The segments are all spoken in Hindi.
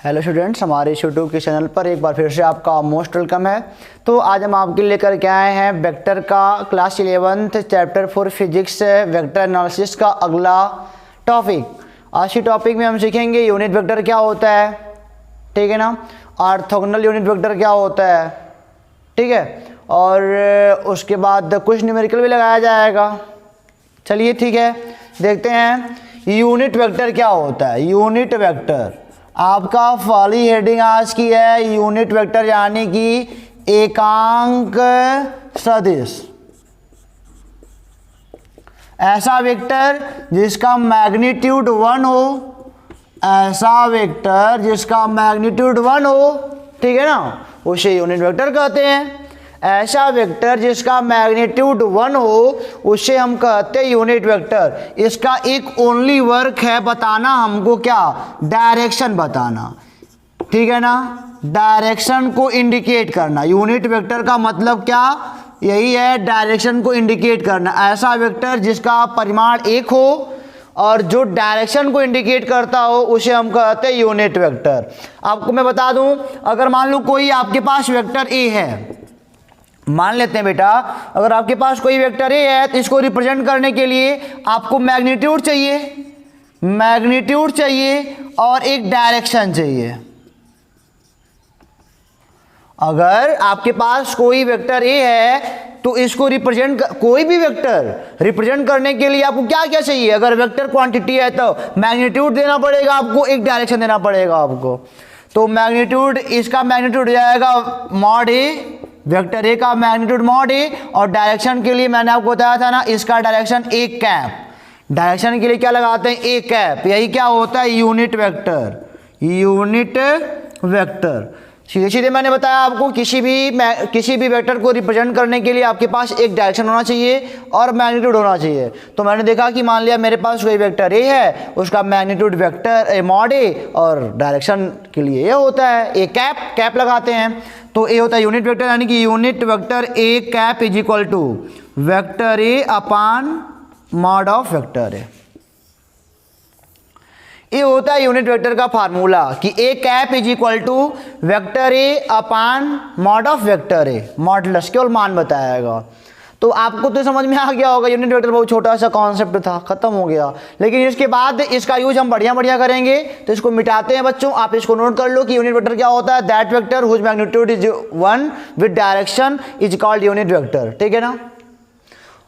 हेलो स्टूडेंट्स, हमारे यूट्यूब के चैनल पर एक बार फिर से आपका मोस्ट वेलकम है। तो आज हम आपके लेकर के आए हैं वेक्टर का class 11th chapter 4 physics vector analysis का अगला टॉपिक। आज की टॉपिक में हम सीखेंगे यूनिट वेक्टर क्या होता है, ठीक है ना, ऑर्थोगोनल यूनिट वेक्टर क्या होता है, ठीक है, और उसके बाद कुछ न्यूमेरिकल भी लगाया जाएगा। चलिए ठीक है, देखते हैं यूनिट वेक्टर क्या होता है। यूनिट वेक्टर आपका पहली हेडिंग आज की है यूनिट वेक्टर, यानी कि एकांक सदिश। ऐसा वेक्टर जिसका मैग्नीट्यूड 1 हो, ऐसा वेक्टर जिसका मैग्नीट्यूड 1 हो, ठीक है ना, उसे यूनिट वेक्टर कहते हैं। ऐसा वेक्टर जिसका मैग्नीट्यूड 1 हो उसे हम कहते हैं यूनिट वेक्टर। इसका एक ओनली वर्क है बताना हमको, क्या, डायरेक्शन बताना, ठीक है ना, डायरेक्शन को इंडिकेट करना। यूनिट वेक्टर का मतलब क्या, यही है, डायरेक्शन को इंडिकेट करना। ऐसा वेक्टर जिसका परिमाण 1 हो और जो डायरेक्शन को इंडिकेट करता हो उसे हम कहते हैं यूनिट वेक्टर। आपको मैं बता दूं, अगर मान लो कोई आपके पास वेक्टर ए है, मान लेते हैं बेटा, अगर आपके पास कोई वेक्टर ए है तो इसको रिप्रेजेंट करने के लिए आपको मैग्नीट्यूड चाहिए, मैग्नीट्यूड चाहिए और एक डायरेक्शन चाहिए। अगर आपके पास कोई वेक्टर ए है तो इसको कोई भी वेक्टर रिप्रेजेंट करने के लिए आपको क्या क्या चाहिए। अगर वेक्टर क्वांटिटी है तो मैग्नीट्यूड देना पड़ेगा आपको, एक डायरेक्शन देना पड़ेगा आपको। तो मैग्नीट्यूड, इसका मैग्नीट्यूड हो जाएगा मॉड ए, वेक्टर ए का मैग्नीट्यूड मॉड ए, और डायरेक्शन के लिए मैंने आपको बताया था ना, इसका डायरेक्शन ए कैप। डायरेक्शन के लिए क्या लगाते हैं, ए कैप। यही क्या होता है, यूनिट वेक्टर। यूनिट वेक्टर सीधे सीधे मैंने बताया आपको, किसी भी वेक्टर को रिप्रेजेंट करने के लिए आपके पास एक डायरेक्शन होना चाहिए और मैग्नीट्यूड होना चाहिए। तो मैंने देखा कि मान लिया मेरे पास कोई वेक्टर ए है, उसका मैग्नीट्यूड वेक्टर मॉड ए और डायरेक्शन के लिए ये होता है ए कैप। कैप लगाते हैं तो ए होता है यूनिट वेक्टर, यानी कि unit vector A cap is equal to vector A upon mod of vector A. ये होता है यूनिट वेक्टर का फार्मूला कि A cap is equal to vector A upon mod of vector A, modulus केवल मान बताएगा। तो आपको तो समझ में आ गया होगा, यूनिट वेक्टर बहुत छोटा सा कॉन्सेप्ट था, खत्म हो गया। लेकिन इसके बाद इसका यूज हम बढ़िया बढ़िया करेंगे, तो इसको मिटाते हैं बच्चों। आप इसको नोट कर लो कि यूनिट वेक्टर क्या होता है, that vector whose magnitude is 1 with direction is called unit vector, ठीक है ना।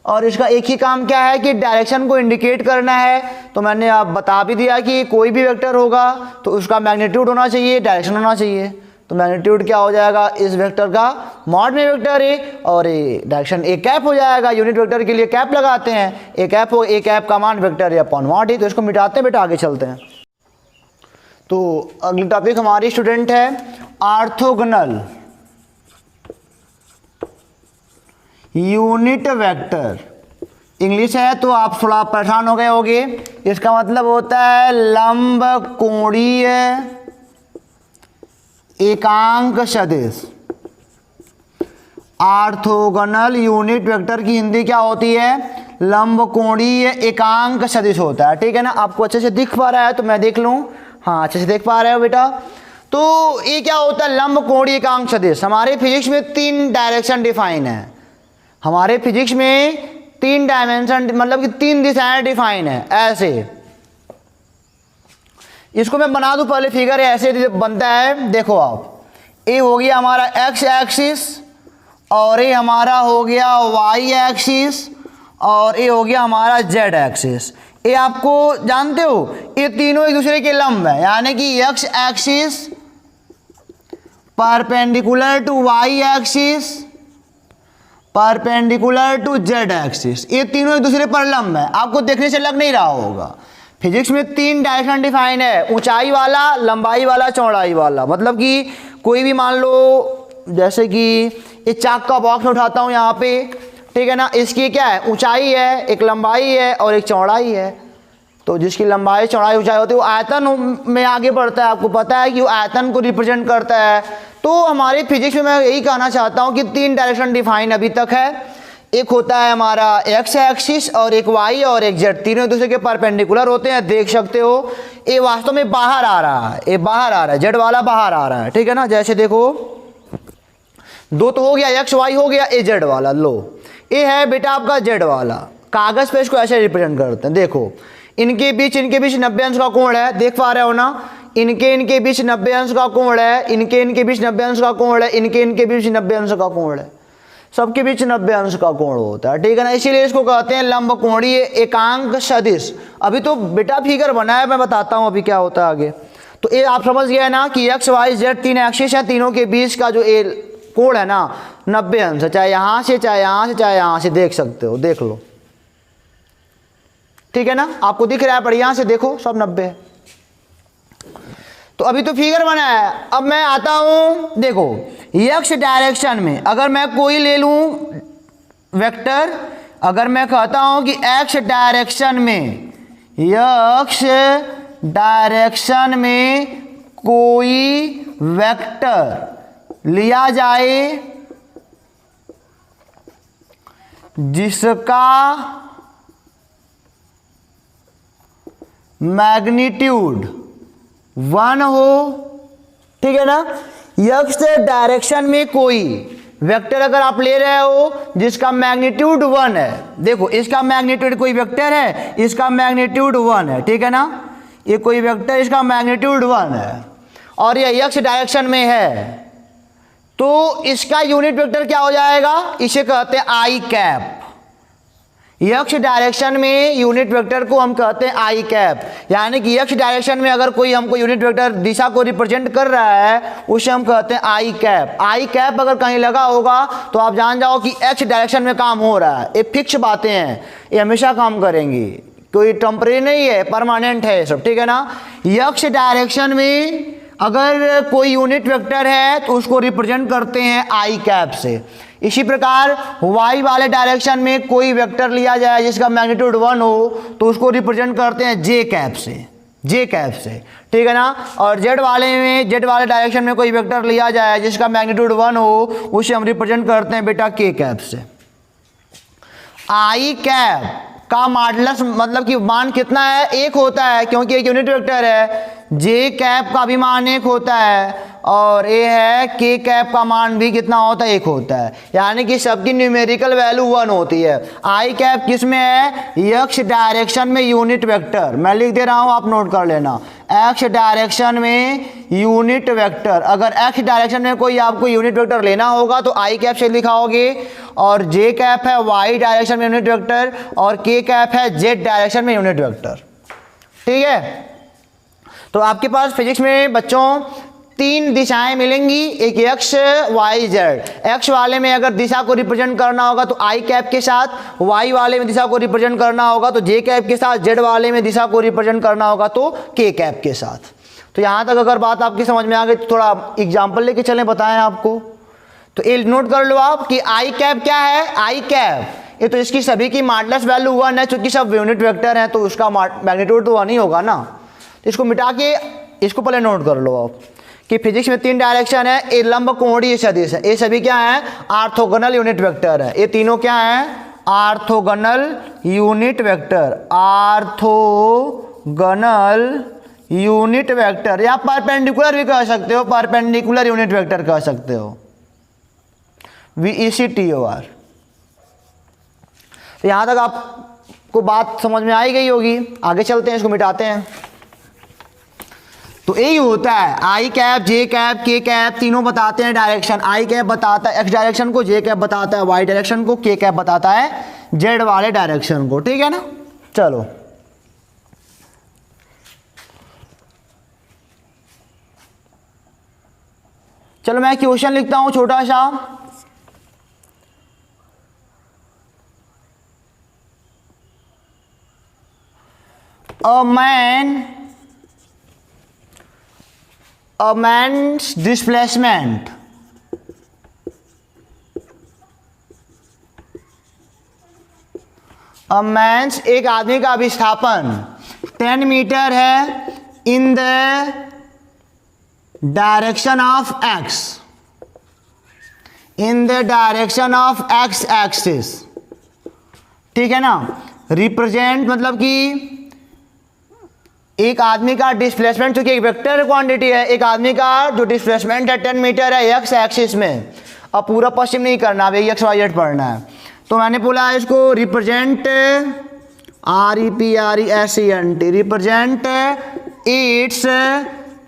और इसका एक ही काम क्या है कि डायरेक्शन को इंडिकेट करना है। तो मैंने आप बता भी दिया कि कोई भी वेक्टर होगा तो उसका मैग्नीट्यूड होना चाहिए, डायरेक्शन होना चाहिए। तो मैग्नीट्यूड क्या हो जाएगा इस वेक्टर का, मॉड में वेक्टर ए, और ए डायरेक्शन ए कैप हो जाएगा। यूनिट वेक्टर के लिए कैप लगाते हैं, ए कैप हो, ए कैप का मान वेक्टर ए अपॉन मॉड ए। तो इसको मिटाते हैं बेटा, आगे चलते हैं। तो अगली टॉपिक हमारी स्टूडेंट है ऑर्थोगोनल यूनिट वेक्टर। इंग्लिश है तो आप थोड़ा परेशान हो गए होंगे। इसका मतलब होता है लंब कोणीय एकांक सदिश। ऑर्थोगोनल यूनिट वेक्टर की हिंदी क्या होती है, लंब कोणीय एकांक सदिश होता है, ठीक है ना। आपको अच्छे से दिख पा रहा है तो मैं देख लूं, हाँ अच्छे से देख पा रहे हो बेटा। तो ये क्या होता है, लंब कोणीय एकांक सदिश। हमारे फिजिक्स में 3 डायरेक्शन डिफाइन है। हमारे फिजिक्स में 3 डायमेंशन, मतलब कि 3 दिशाएं डिफाइन है। ऐसे इसको मैं बना दूं, पहले फिगर ऐसे बनता है, देखो आप, ये हो गया हमारा एक्स एक्सिस, और ये हमारा हो गया वाई एक्सिस, और ये हो गया हमारा जेड एक्सिस। ये आपको जानते हो, ये तीनों एक दूसरे के लंब है, यानी कि X axis perpendicular to Y axis perpendicular to Z axis. ये तीनों एक दूसरे पर लंब है। आपको देखने से लग नहीं रहा होगा, फिजिक्स में 3 डायरेक्शन डिफाइन है, ऊंचाई वाला, लंबाई वाला, चौड़ाई वाला। मतलब कि कोई भी मान लो, जैसे कि ये चाक का बॉक्स में उठाता हूँ यहाँ पे, ठीक है ना, इसकी क्या है, ऊंचाई है, एक लंबाई है और एक चौड़ाई है। तो जिसकी लंबाई चौड़ाई ऊंचाई होती है वो आयतन में आगे बढ़ता है। आपको पता है कि वो आयतन को रिप्रेजेंट करता है। तो हमारे फिजिक्स में मैं यही कहना चाहता हूँ कि 3 डायरेक्शन डिफाइन अभी तक है। एक होता है हमारा एक्स एक्सिस और एक वाई और एक जेड, तीनों एक दूसरे के परपेंडिकुलर होते हैं, देख सकते हो। ये वास्तव में बाहर आ रहा है, ये बाहर आ रहा है, जेड वाला बाहर आ रहा है, ठीक है ना। जैसे देखो दो तो हो गया, एक्स वाई हो गया, ए जेड वाला। लो ये है बेटा आपका जेड वाला। कागज पे इसको ऐसे रिप्रेजेंट करते हैं। देखो इनके बीच 90 अंश का कोण है, देख पा रहे हो ना। इनके बीच 90 अंश का कोण है, इनके बीच 90 अंश का कोण है, इनके बीच 90 अंश का कोण है, सबके बीच 90 अंश का कोण होता है, ठीक है ना। इसीलिए इसको कहते हैं लंबकोणीय एकांक सदिश। अभी तो बेटा फिगर बना है, मैं बताता हूँ अभी क्या होता है आगे। तो ये आप समझ गए ना कि एक्स वाई जेड तीन एक्सिस है, तीनों के बीच का जो ए कोण है ना 90 अंश है, चाहे यहाँ से चाहे यहाँ से चाहे यहाँ से, देख सकते हो, देख लो, ठीक है ना। आपको दिख रहा है, बढ़िया से देखो, सब 90 है। तो अभी तो फिगर बना है। अब मैं आता हूं, देखो एक्स डायरेक्शन में अगर मैं कोई ले लूं वेक्टर, अगर मैं कहता हूं कि एक्स डायरेक्शन में कोई वेक्टर लिया जाए जिसका मैग्नीट्यूड 1 हो, ठीक है ना। एक्स डायरेक्शन में कोई वेक्टर अगर आप ले रहे हो जिसका मैग्नीट्यूड 1 है, देखो इसका मैग्नीट्यूड, कोई वेक्टर है इसका मैग्नीट्यूड 1 है, ठीक है ना। ये कोई वेक्टर इसका मैग्नीट्यूड 1 है और ये एक्स डायरेक्शन में है, तो इसका यूनिट वेक्टर क्या हो जाएगा, इसे कहते हैं आई कैप। एक्स डायरेक्शन में यूनिट वेक्टर को हम कहते हैं आई कैप, यानी कि एक्स डायरेक्शन में अगर कोई हमको यूनिट वेक्टर दिशा को रिप्रेजेंट कर रहा है उसे हम कहते हैं आई कैप। आई कैप अगर कहीं लगा होगा तो आप जान जाओ कि एक्स डायरेक्शन में काम हो रहा है। ये फिक्स बातें हैं, ये हमेशा काम करेंगी, कोई टेम्परेरी नहीं है, परमानेंट है सब, ठीक है ना। एक्स डायरेक्शन में अगर कोई यूनिट वेक्टर है तो उसको रिप्रेजेंट करते हैं आई कैप से। इसी प्रकार y वाले डायरेक्शन में कोई वेक्टर लिया जाए जिसका मैग्नीट्यूड 1 हो तो उसको रिप्रेजेंट करते हैं j कैप से, ठीक है ना। और z वाले डायरेक्शन में कोई वेक्टर लिया जाए जिसका मैग्नीट्यूड 1 हो उसे हम रिप्रेजेंट करते हैं बेटा k कैप से। आई कैप का मॉडुलस मतलब कि मान कितना है, 1 होता है, क्योंकि एक यूनिट वेक्टर है। जे कैप का भी मान 1 होता है और ये है के कैप का मान भी कितना होता है, 1 होता है, यानी कि सबकी न्यूमेरिकल वैल्यू 1 होती है। आई कैप किस में है, एक्स डायरेक्शन में यूनिट वेक्टर, मैं लिख दे रहा हूँ आप नोट कर लेना, एक्स डायरेक्शन में यूनिट वेक्टर। अगर एक्स डायरेक्शन में कोई आपको यूनिट वेक्टर लेना होगा तो आई कैप से लिखाओगे, और जे कैप है वाई डायरेक्शन में यूनिट वेक्टर और के कैप है जेड डायरेक्शन में यूनिट वेक्टर, ठीक है। तो आपके पास फिजिक्स में बच्चों 3 दिशाएं मिलेंगी, एक एक्स वाई जेड। एक्स वाले में अगर दिशा को रिप्रेजेंट करना होगा तो आई कैप के साथ, वाई वाले में दिशा को रिप्रेजेंट करना होगा तो जे कैप के साथ, जेड वाले में दिशा को रिप्रेजेंट करना होगा तो के कैप के साथ। तो यहाँ तक अगर बात आपकी समझ में आ गई तो थोड़ा एग्जाम्पल लेके चलें, बताएं आपको। तो ये नोट कर लो आप कि आई कैप क्या है, आई कैप ये तो इसकी सभी की मॉडुलस वैल्यू 1 है, चूंकि सब यूनिट वेक्टर हैं तो उसका मैग्नीट्यूड तो 1 ही होगा ना। तो इसको मिटा के इसको पहले नोट कर लो आप कि फिजिक्स में 3 डायरेक्शन है, ए लंबकोणीय सदिश है, ये सभी क्या है, आर्थोगोनल यूनिट वेक्टर है। ये तीनों क्या है, orthogonal unit vector, orthogonal unit vector, या परपेंडिकुलर भी कह सकते हो, परपेंडिकुलर यूनिट वेक्टर कह सकते हो, VECTOR। तो यहां तक आपको बात समझ में आई गई होगी। आगे चलते हैं, इसको मिटाते हैं। तो यही होता है, आई cap j cap k cap तीनों बताते हैं डायरेक्शन। आई कैप बताता है एक्स डायरेक्शन को, जे कैप बताता है वाई डायरेक्शन को, के कैप बताता है जेड वाले डायरेक्शन को, ठीक है ना। चलो चलो मैं क्वेश्चन लिखता हूं छोटा सा। A man's displacement एक आदमी का विस्थापन 10 मीटर है इन the direction of x, in the direction of X axis, ठीक है ना। रिप्रेजेंट मतलब कि एक आदमी का डिस्प्लेसमेंट, चूंकि एक वेक्टर क्वांटिटी है, एक आदमी का जो डिस्प्लेसमेंट है 10 मीटर है एक्स एक्सिस में। अब पूरा पश्चिम नहीं करना, अब एक्स वाई जेड पढ़ना है। तो मैंने बोला इसको represent REPRESENT, represent its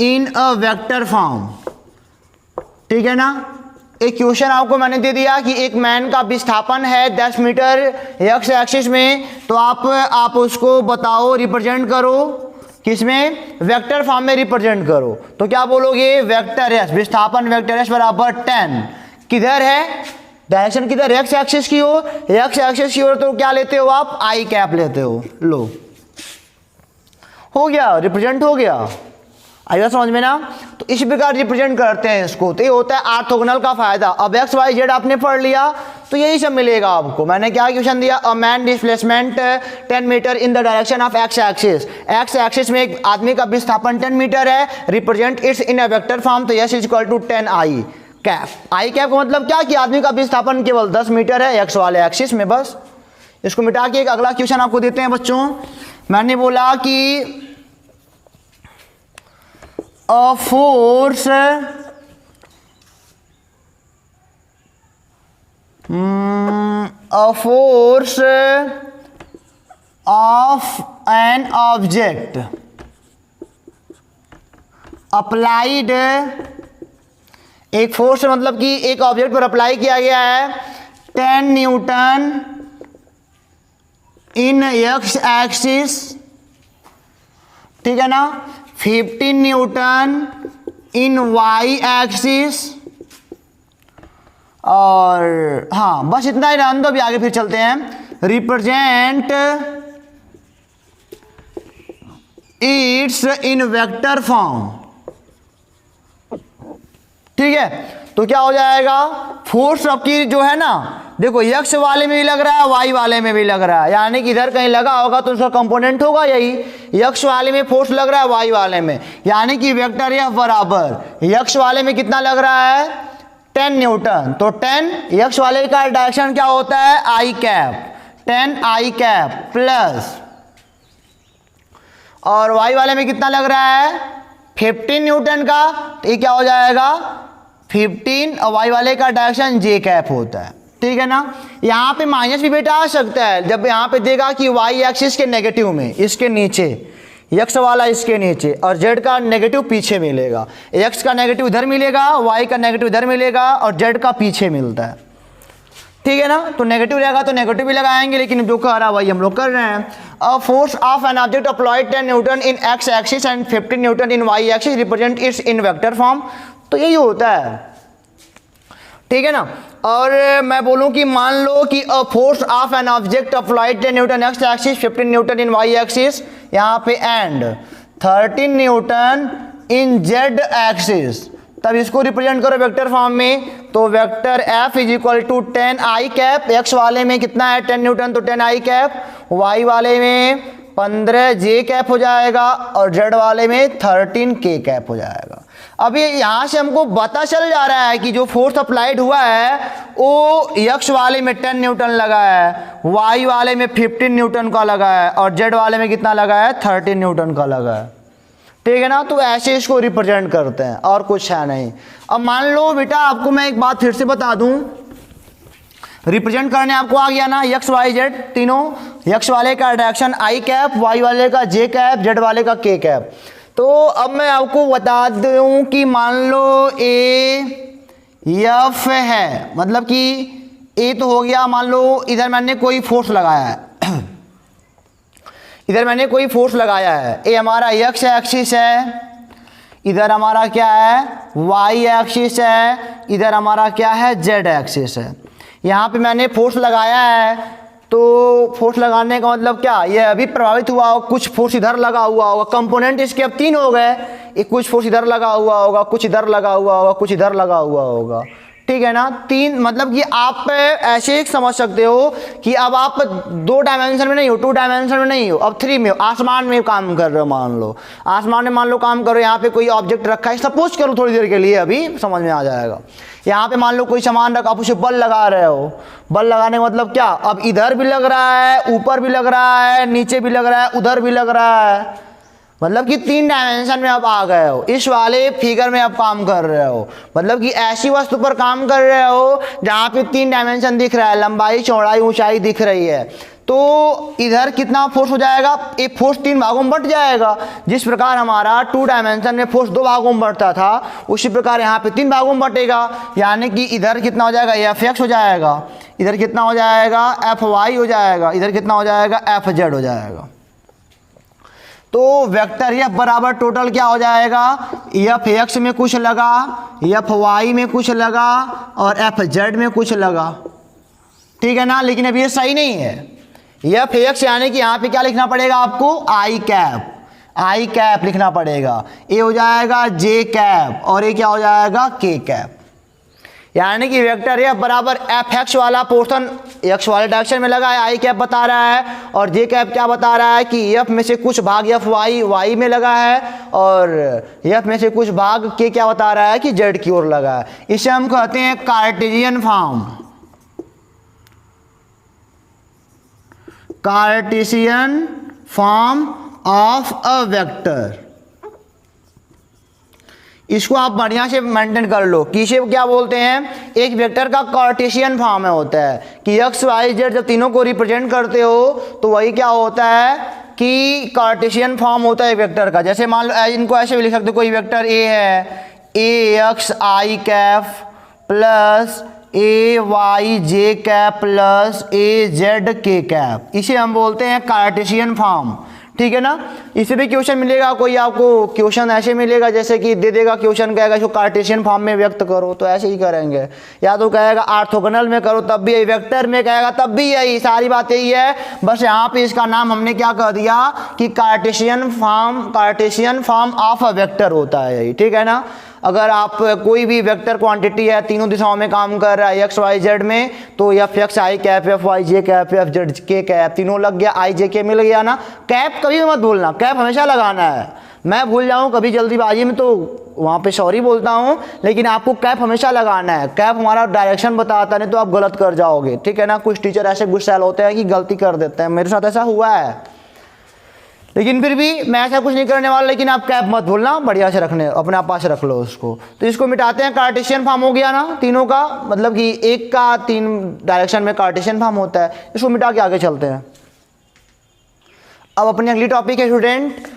in a vector form. ठीक है ना। एक क्वेश्चन आपको मैंने दे दिया कि एक मैन का विस्थापन है 10 मीटर एक्स एक्सिस में, तो आप उसको बताओ, रिप्रेजेंट करो किसमें, वेक्टर फॉर्म में रिप्रेजेंट करो। तो क्या बोलोगे, वेक्टर एस, विस्थापन वेक्टर एस बराबर 10, किधर है, डायरेक्शन किधर, एक्स एक्सिस की ओर, एक्स एक्सिस की ओर, तो क्या लेते हो आप, आई कैप लेते हो। लो हो गया, रिप्रेजेंट हो गया, आइए समझ में ना। तो इस प्रकार रिप्रेजेंट करते हैं इसको। तो ये होता है ऑर्थोगोनल का फायदा। अब एक्स वाई जेड आपने पढ़ लिया तो यही सब मिलेगा आपको। मैंने क्या क्वेश्चन दिया, a man displacement 10 metre in the direction of X axis. X axis में एक आदमी का विस्थापन 10 मीटर है, represent its in a vector form, तो S is equal to 10 I cap. I cap का मतलब क्या कि आदमी का विस्थापन केवल 10 मीटर है एक्स वाले एक्सिस में, बस। इसको मिटा के एक अगला क्वेश्चन आपको देते हैं बच्चों। मैंने बोला कि a force of an object applied, एक फोर्स मतलब कि एक ऑब्जेक्ट पर अप्लाई किया गया है 10 न्यूटन इन एक्स एक्सिस, ठीक है ना, 15 न्यूटन इन वाई एक्सिस, और हाँ बस इतना ही रहने दो, अभी आगे फिर चलते हैं। Represent its in vector form, ठीक है। तो क्या हो जाएगा, फोर्स आपकी जो है ना, देखो एक्स वाले में भी लग रहा है, वाई वाले में भी लग रहा है, यानी कि इधर कहीं लगा होगा तो उसका कंपोनेंट होगा यही। एक्स वाले में फोर्स लग रहा है, वाई वाले में, यानी कि वेक्टर एफ बराबर एक्स वाले में कितना लग रहा है 10 न्यूटन, तो 10 एक्स वाले का डायरेक्शन क्या होता है आई कैप, 10 आई कैप प्लस, और वाई वाले में कितना लग रहा है 15 न्यूटन का, तो ये क्या हो जाएगा 15, और वाई वाले का डायरेक्शन जे कैप होता है, ठीक है ना। यहाँ पे माइनस भी बेटा आ सकता है, जब यहाँ पे देगा कि वाई एक्सिस के नेगेटिव में, इसके नीचे, एक्स वाला इसके नीचे, और जेड का नेगेटिव पीछे मिलेगा। एक्स का नेगेटिव इधर मिलेगा, वाई का नेगेटिव इधर मिलेगा, और जेड का पीछे मिलता है, ठीक है ना। तो नेगेटिव रहेगा तो नेगेटिव भी लगाएंगे, लेकिन जो कह रहा है वही हम लोग कर रहे हैं। A force of an object applied 10 newton in X axis and 15 newton in Y axis represent its in vector form, तो यही होता है, ठीक है ना। और मैं बोलूं कि मान लो कि a force of an object applied 10 newton X axis 15 newton in Y axis, यहाँ पे and 13 newton in Z axis, तब इसको रिप्रेजेंट करो वेक्टर फॉर्म में, तो vector F is equal to 10 I cap, X वाले में कितना है 10 न्यूटन, तो 10 आई कैप, वाई वाले में 15 जे कैप हो जाएगा, और जेड वाले में 13 के कैप हो जाएगा। अब ये यहाँ से हमको पता चल जा रहा है कि जो फोर्स अप्लाइड हुआ है वो एक्स वाले में 10 न्यूटन लगा है, वाई वाले में 15 न्यूटन का लगा है, और जेड वाले में कितना लगा है 13 न्यूटन का लगा है, ठीक है ना। तो ऐसे इसको रिप्रेजेंट करते हैं, और कुछ है नहीं। अब मान लो बेटा आपको मैं एक बात फिर से बता दूं, रिप्रेजेंट करने आपको आ गया ना एक्स वाई जेड तीनों, एक्स वाले का डायरेक्शन आई कैप, वाई वाले का जे कैप, जेड वाले का के कैप। तो अब मैं आपको बता दूं कि मान लो ए एफ है, मतलब कि ए तो हो गया, मान लो इधर मैंने कोई फोर्स लगाया है इधर मैंने कोई फोर्स लगाया है, ए हमारा एक्स एक्सिस है, इधर हमारा क्या है वाई एक्सिस है, इधर हमारा क्या है जेड एक्सिस है। यहाँ पे मैंने फोर्स लगाया है, तो फोर्स लगाने का मतलब क्या, ये अभी प्रभावित हुआ होगा, कुछ फोर्स इधर लगा हुआ होगा, कंपोनेंट इसके अब 3 हो गए, एक कुछ फोर्स इधर लगा हुआ होगा, कुछ इधर लगा हुआ होगा, कुछ इधर लगा हुआ होगा, ठीक है ना। तीन मतलब कि आप ऐसे समझ सकते हो कि अब आप 2 डायमेंशन में नहीं हो, 2 डायमेंशन में नहीं हो, अब 3 में हो, आसमान में काम कर रहे हो। मान लो आसमान में मान लो काम करो, यहाँ पे कोई ऑब्जेक्ट रखा है, सपोज करो थोड़ी देर के लिए, अभी समझ में आ जाएगा। यहाँ पे मान लो कोई सामान रखा, आप उसे बल लगा रहे हो। बल लगाने का मतलब क्या, अब इधर भी लग रहा है, ऊपर भी लग रहा है, नीचे भी लग रहा है, उधर भी लग रहा है, मतलब कि 3 डायमेंशन में आप आ गए हो। इस वाले फिगर में आप काम कर रहे हो, मतलब कि ऐसी वस्तु पर काम कर रहे हो जहाँ पे 3 डायमेंशन दिख रहा है, लंबाई चौड़ाई ऊंचाई दिख रही है। तो इधर कितना फोर्स हो जाएगा, एक फोर्स 3 भागों में बंट जाएगा। जिस प्रकार हमारा 2 डायमेंशन में फोर्स 2 भागों में बढ़ता था, उसी प्रकार यहाँ पे 3 भागों में बटेगा। यानी कि इधर कितना हो जाएगा, Fx हो जाएगा, इधर कितना हो जाएगा, Fy हो जाएगा, इधर कितना हो जाएगा, Fz हो जाएगा। तो वेक्टर F बराबर टोटल क्या हो जाएगा, Fx में कुछ लगा, Fy में कुछ लगा और Fz में कुछ लगा, ठीक है ना। लेकिन अब ये सही नहीं है। Fx यानी कि यहाँ पे क्या लिखना पड़ेगा आपको, आई कैप लिखना पड़ेगा। ये हो जाएगा J कैप और ये क्या हो जाएगा, K कैप। यानी कि वेक्टर F बराबर Fx वाला पोर्शन x वाले डायरेक्शन में लगा है, आई कैप बता रहा है, और J कैप क्या बता रहा है कि F में से कुछ भाग Fy y में लगा है, और F में से कुछ भाग K क्या बता रहा है कि Z की ओर लगा है। इसे हम कहते हैं Cartesian form, Cartesian form of a vector. इसको आप बढ़िया से मेंटेन कर लो कि इसे क्या बोलते हैं, एक वेक्टर का कार्टेशियन फॉर्म में होता है कि x y z जब तीनों को रिप्रेजेंट करते हो तो वही क्या होता है कि कार्टेशियन फॉर्म होता है वेक्टर का। जैसे मान लो इनको ऐसे भी लिख सकते हो, कोई वेक्टर a है, ax i cap plus ay j cap plus az k cap, इसे हम बोलते हैं कार्टेशियन फॉर्म, ठीक है ना। इसे भी क्वेश्चन मिलेगा, कोई आपको क्वेश्चन ऐसे मिलेगा जैसे कि दे देगा क्वेश्चन, कहेगा इसको कार्टेशियन फॉर्म में व्यक्त करो, तो ऐसे ही करेंगे। या तो कहेगा ऑर्थोगोनल में करो तब भी यही, वेक्टर में कहेगा तब भी यही, सारी बात यही है। बस यहाँ पे इसका नाम हमने क्या कह दिया कि Cartesian form of a vector होता है यही, ठीक है ना। अगर आप कोई भी वेक्टर क्वांटिटी है, तीनों दिशाओं में काम कर रहा है एक्स वाई जेड में, तो Fx i cap, Fy j cap, Fz k cap, तीनों लग गया, i j k मिल गया ना। कैप कभी मत भूलना, कैप हमेशा लगाना है। मैं भूल जाऊं कभी जल्दीबाजी में तो वहाँ पे सॉरी बोलता हूँ, लेकिन आपको कैप हमेशा लगाना है। कैप हमारा डायरेक्शन बताता, नहीं तो आप गलत कर जाओगे, ठीक है ना। कुछ टीचर ऐसे गुस्सैल होते हैं कि गलती कर देते हैं, मेरे साथ ऐसा हुआ है, लेकिन फिर भी मैं ऐसा कुछ नहीं करने वाला। लेकिन आप कैप मत भूलना, बढ़िया से रखने, अपने आप पास रख लो उसको। तो इसको मिटाते हैं, कार्टेशियन फॉर्म हो गया ना तीनों का, मतलब कि एक का 3 डायरेक्शन में कार्टेशियन फॉर्म होता है। इसको मिटा के आगे चलते हैं। अब अपनी अगली टॉपिक है स्टूडेंट,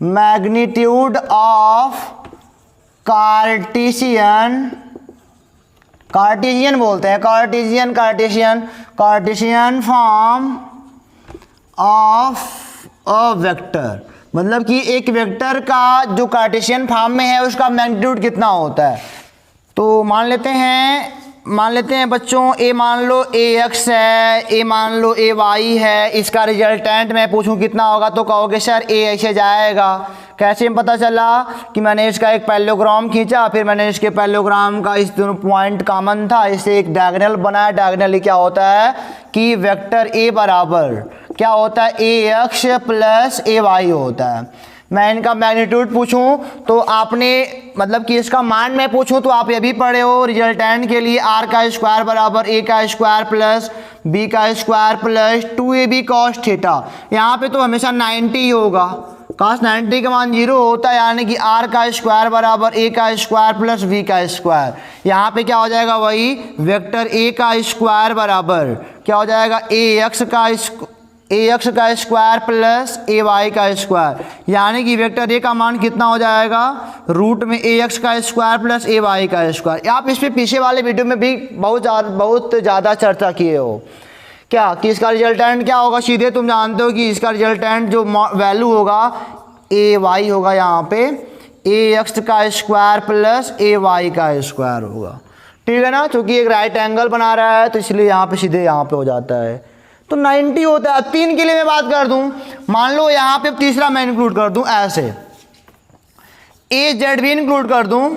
मैग्नीट्यूड ऑफ कार्टेशियन बोलते हैं, Cartesian form of a vector, मतलब कि एक वेक्टर का जो कार्टेशियन फॉर्म में है उसका मैग्नीट्यूड कितना होता है। तो मान लेते हैं बच्चों, ए मान लो ax है, ए मान लो ay है, इसका रिजल्टेंट मैं पूछूं कितना होगा तो कहोगे सर a ऐसे जाएगा। कैसे पता चला कि मैंने इसका एक पैरेललोग्राम खींचा, फिर मैंने इसके पैरेललोग्राम का इस दोनों पॉइंट कॉमन था, इससे एक डायगोनल बनाया। डायगोनली क्या होता है कि वेक्टर a बराबर क्या होता है, ax प्लस ay होता है। मैं इनका मैग्नीट्यूड पूछूं तो आपने मतलब कि इसका मान मैं पूछूं तो आप ये भी पढ़े हो रिजल्टेंट के लिए, r का स्क्वायर बराबर a का स्क्वायर प्लस b का square plus 2ab cos theta. यहाँ पे तो हमेशा 90 ही होगा, cos 90 का मान 0 होता है, यानी कि r का स्क्वायर बराबर a का स्क्वायर प्लस b का स्क्वायर। यहाँ पे क्या हो जाएगा, वही वेक्टर a का स्क्वायर बराबर क्या हो जाएगा, ax का स्क्वायर प्लस ay का स्क्वायर, यानी कि वेक्टर a का मान कितना हो जाएगा, रूट में ax का स्क्वायर प्लस ay का स्क्वायर। आप इस पे पीछे वाले वीडियो में भी बहुत ज़्यादा चर्चा किए हो क्या कि इसका रिजल्टेंट क्या होगा। सीधे तुम जानते हो कि इसका रिजल्टेंट जो वैल्यू होगा ay होगा, यहाँ पे ax का स्क्वायर प्लस ay का स्क्वायर होगा, ठीक है ना। क्योंकि एक राइट एंगल बना रहा है तो इसलिए यहाँ पे सीधे यहाँ पे हो जाता है, तो 90 होता है। 3 के लिए मैं बात कर दूं, मान लो यहाँ पे तीसरा मैं इंक्लूड कर दूं, ऐसे az भी इंक्लूड कर दूं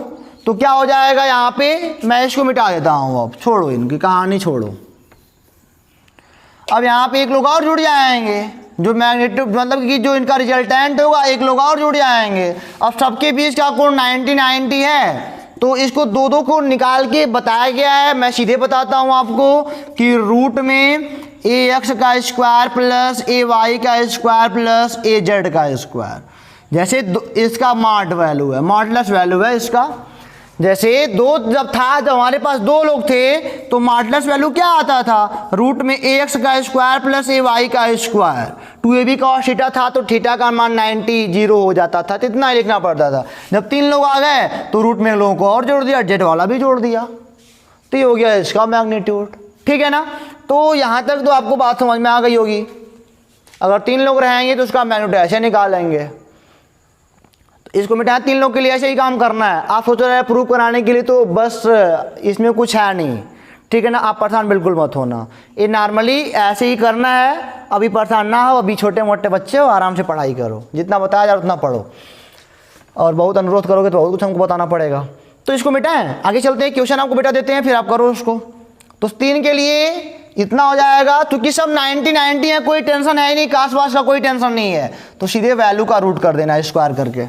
तो क्या हो जाएगा यहाँ पे, मैं इसको मिटा देता हूँ, अब छोड़ो इनकी कहानी छोड़ो। अब यहाँ पे एक लोग और जुड़ जाएंगे, जो मैग्नीट्यूड मतलब कि जो इनका रिजल्टेंट होगा, एक लोग और जुड़ जाएंगे। अब सबके बीच का कोण 90-90 है, तो इसको दो दो को निकाल के बताया गया है। मैं सीधे बताता हूँ आपको कि रूट में ax का स्क्वायर प्लस ay का स्क्वायर प्लस az का स्क्वायर, जैसे इसका मॉड वैल्यू है, मॉडुलस वैल्यू है इसका। जैसे जब हमारे पास दो लोग थे तो मॉडुलस वैल्यू क्या आता था, रूट में ax का स्क्वायर प्लस ay का स्क्वायर। 2ab cos थीटा था तो थीटा का मान 90 0 हो जाता था, तो इतना ही लिखना पड़ता था। जब 3 लोग आ गए तो रूट में लोगों को और जोड़ दिया, जेड वाला भी जोड़ दिया, तो ये हो गया इसका मैग्नीट्यूड। ठीक है ना, तो यहाँ तक तो आपको बात समझ में आ गई होगी। अगर 3 लोग रहेंगे तो उसका मैग्नीट्यूड ऐसे निकालेंगे, इसको मिटाया 3 लोग के लिए ऐसे ही काम करना है। आप सोच रहे हैं प्रूव कराने के लिए, तो बस इसमें कुछ है नहीं। ठीक है ना, आप परेशान बिल्कुल मत होना, ये नॉर्मली ऐसे ही करना है। अभी परेशान ना हो, अभी छोटे मोटे बच्चे हो, आराम से पढ़ाई करो, जितना बताया जाए उतना पढ़ो, और बहुत अनुरोध करोगे तो बहुत कुछ हमको बताना पड़ेगा। तो इसको मिटाएं, आगे चलते हैं, क्वेश्चन आपको मिटा देते हैं, फिर आप करो उसको। तो 3 के लिए इतना हो जाएगा, क्योंकि सब 90-90 है, कोई टेंशन है ही नहीं, काश वास का कोई टेंशन नहीं है, तो सीधे वैल्यू का रूट कर देना स्क्वायर करके।